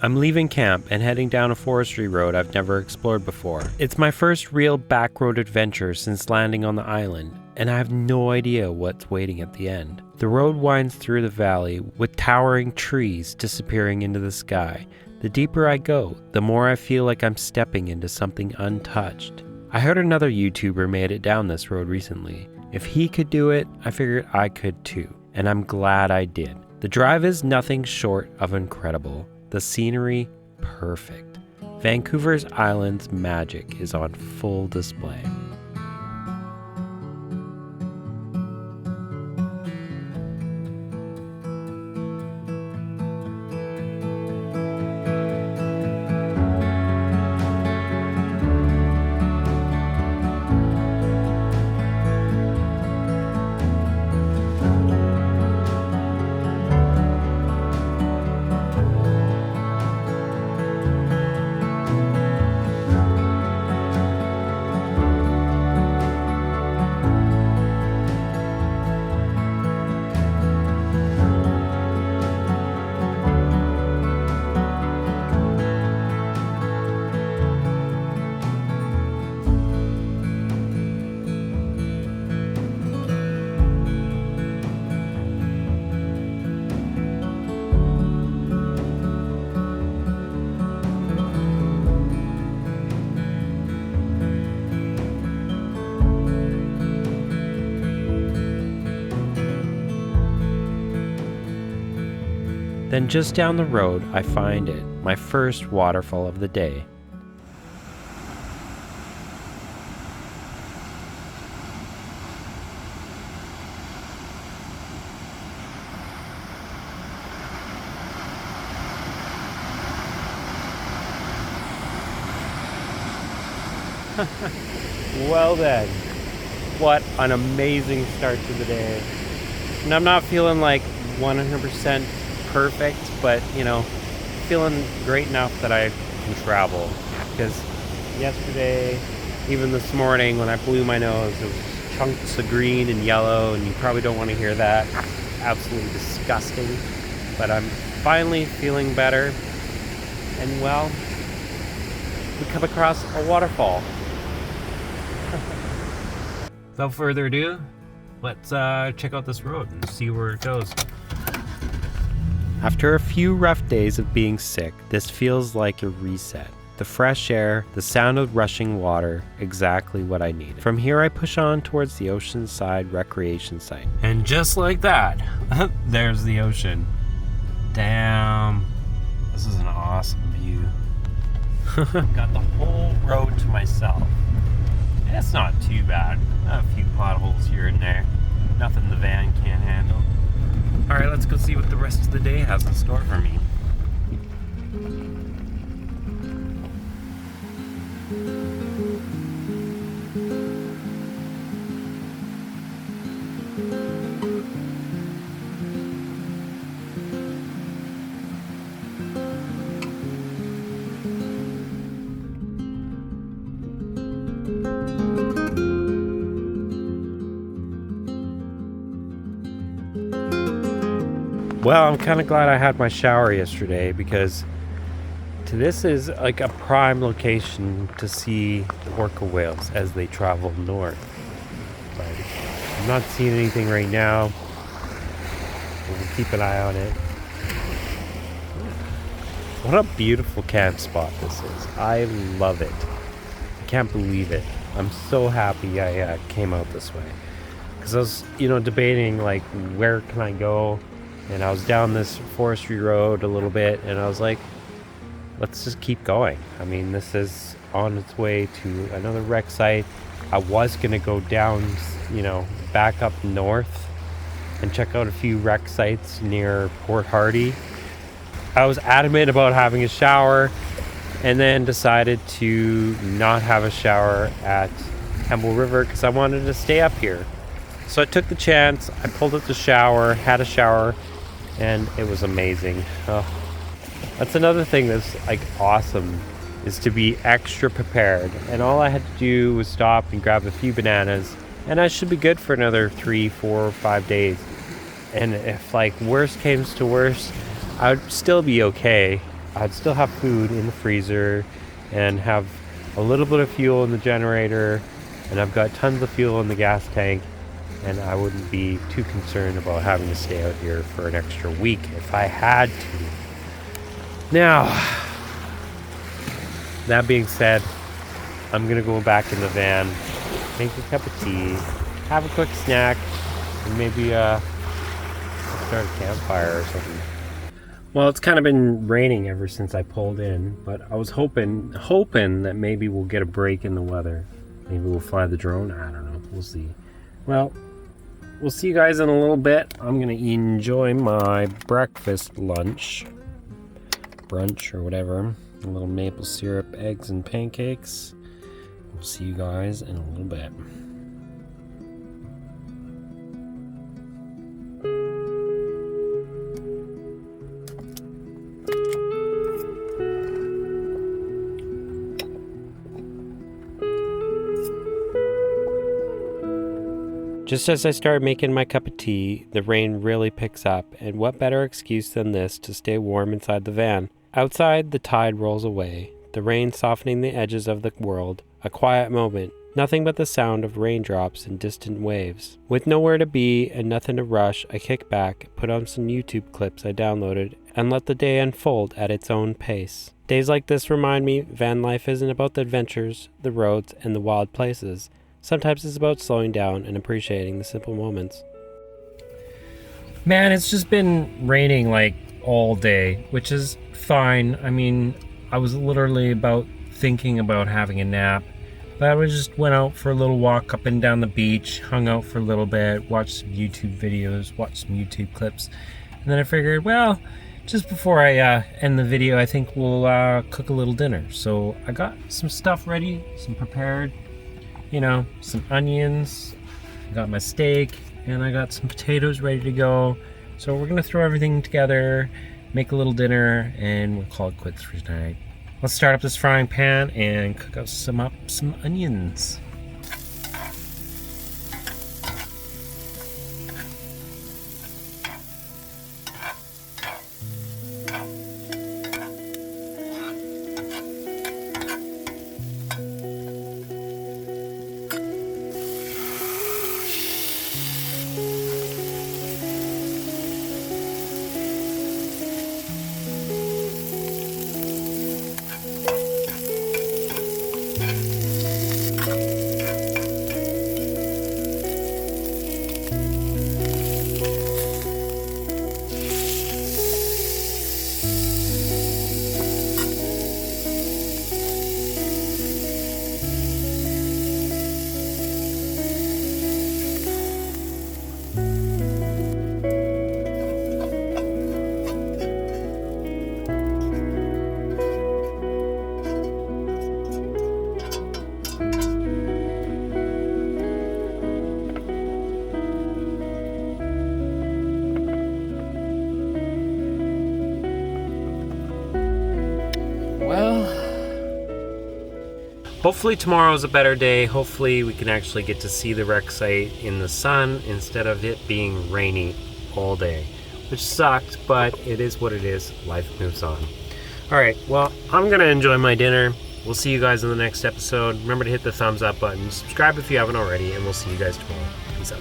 I'm leaving camp and heading down a forestry road I've never explored before. It's my first real backroad adventure since landing on the island, and I have no idea what's waiting at the end. The road winds through the valley with towering trees disappearing into the sky. The deeper I go, the more I feel like I'm stepping into something untouched. I heard another YouTuber made it down this road recently. If he could do it, I figured I could too, and I'm glad I did. The drive is nothing short of incredible. The scenery, perfect. Vancouver Island's magic is on full display. Then just down the road, I find it, my first waterfall of the day. Well then, what an amazing start to the day. And I'm not feeling like 100% perfect, but feeling great enough that I can travel. Because yesterday, even this morning when I blew my nose, there was chunks of green and yellow, and you probably don't want to hear that. Absolutely disgusting. But I'm finally feeling better, and well, we come across a waterfall. Without further ado, let's check out this road and see where it goes. After a few rough days of being sick, this feels like a reset. The fresh air, the sound of rushing water, exactly what I needed. From here I push on towards the oceanside recreation site. And just like that, there's the ocean. Damn, this is an awesome view. Got the whole road to myself. It's not too bad. A few potholes here and there. Nothing the van can't handle. Alright, let's go see what the rest of the day has in store for me. Well, I'm kind of glad I had my shower yesterday, because this is like a prime location to see the orca whales as they travel north. But I'm not seeing anything right now. We'll keep an eye on it. What a beautiful camp spot this is. I love it. I can't believe it. I'm so happy I came out this way. Because I was, debating like where can I go. And I was down this forestry road a little bit, and I was like, let's just keep going. I mean, this is on its way to another wreck site. I was going to go down, back up north and check out a few wreck sites near Port Hardy. I was adamant about having a shower, and then decided to not have a shower at Campbell River because I wanted to stay up here. So I took the chance. I pulled up the shower, had a shower, and it was amazing. Oh, that's another thing that's like awesome, is to be extra prepared. And all I had to do was stop and grab a few bananas, and I should be good for another 3, 4, 5 days. And if like worst came to worst, I would still be okay. I'd still have food in the freezer and have a little bit of fuel in the generator, and I've got tons of fuel in the gas tank, and I wouldn't be too concerned about having to stay out here for an extra week if I had to. Now, that being said, I'm gonna go back in the van, make a cup of tea, have a quick snack, and maybe start a campfire or something. Well, it's kind of been raining ever since I pulled in, but I was hoping that maybe we'll get a break in the weather. Maybe we'll fly the drone. I don't know. We'll see. Well, we'll see you guys in a little bit. I'm gonna enjoy my breakfast, lunch, brunch, or whatever. A little maple syrup, eggs, and pancakes. We'll see you guys in a little bit. Just as I start making my cup of tea, the rain really picks up, and what better excuse than this to stay warm inside the van? Outside, the tide rolls away, the rain softening the edges of the world, a quiet moment, nothing but the sound of raindrops and distant waves. With nowhere to be and nothing to rush, I kick back, put on some YouTube clips I downloaded, and let the day unfold at its own pace. Days like this remind me van life isn't about the adventures, the roads, and the wild places. Sometimes it's about slowing down and appreciating the simple moments. Man, it's just been raining like all day, which is fine. I mean, I was literally thinking about having a nap, but I just went out for a little walk up and down the beach, hung out for a little bit, watched some YouTube videos, watched some YouTube clips, and then I figured, well, just before I end the video, I think we'll cook a little dinner. So I got some stuff ready, some prepared. You know, some onions, I got my steak, and I got some potatoes ready to go. So we're gonna throw everything together, make a little dinner, and we'll call it quits for tonight. Let's start up this frying pan and cook up some onions. Hopefully tomorrow's a better day. Hopefully we can actually get to see the wreck site in the sun instead of it being rainy all day, which sucked, but it is what it is. Life moves on. All right, well, I'm gonna enjoy my dinner. We'll see you guys in the next episode. Remember to hit the thumbs up button, subscribe if you haven't already, and we'll see you guys tomorrow. Peace out.